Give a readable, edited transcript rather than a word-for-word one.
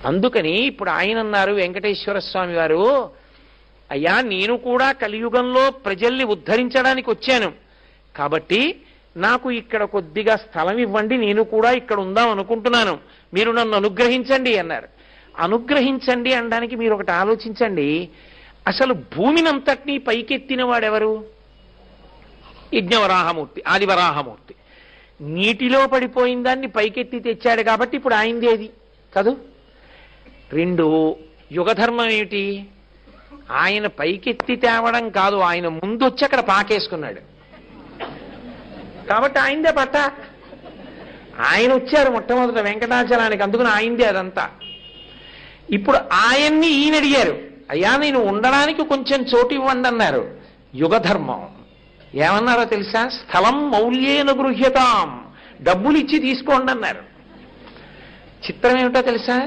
అందుకని ఇప్పుడు ఆయన అన్నారు వెంకటేశ్వర స్వామి వారు, అయ్యా నేను కూడా కలియుగంలో ప్రజల్ని ఉద్ధరించడానికి వచ్చాను, కాబట్టి నాకు ఇక్కడ కొద్దిగా స్థలం ఇవ్వండి, నేను కూడా ఇక్కడ ఉందాం అనుకుంటున్నాను, మీరు నన్ను అనుగ్రహించండి అన్నారు. అనుగ్రహించండి అనడానికి మీరు ఒకటి ఆలోచించండి, అసలు భూమినంతటినీ పైకెత్తిన వాడెవరు? యజ్ఞవరాహమూర్తి, ఆదివరాహమూర్తి. నీటిలో పడిపోయిన దాన్ని పైకెత్తి తెచ్చాడు కాబట్టి ఇప్పుడు ఆయనదేది కాదు. రెండు, యుగధర్మం ఏమిటి? ఆయన పైకెత్తి తేవడం కాదు, ఆయన ముందొచ్చి అక్కడ పాకేసుకున్నాడు కాబట్టి ఆయనదే పట్ట. ఆయన వచ్చారు మొట్టమొదట వెంకటాచలానికి, అందుకని ఆయనదే అదంతా. ఇప్పుడు ఆయన్ని ఈయన అడిగారు, అయ్యా నేను ఉండడానికి కొంచెం చోటు ఇవ్వండి అన్నారు. యుగధర్మం ఏమన్నారో తెలుసా? స్థలం మౌల్యేన గృహ్యతాం, డబ్బులు ఇచ్చి తీసుకోండి అన్నారు. చిత్రం ఏమిటో తెలుసా?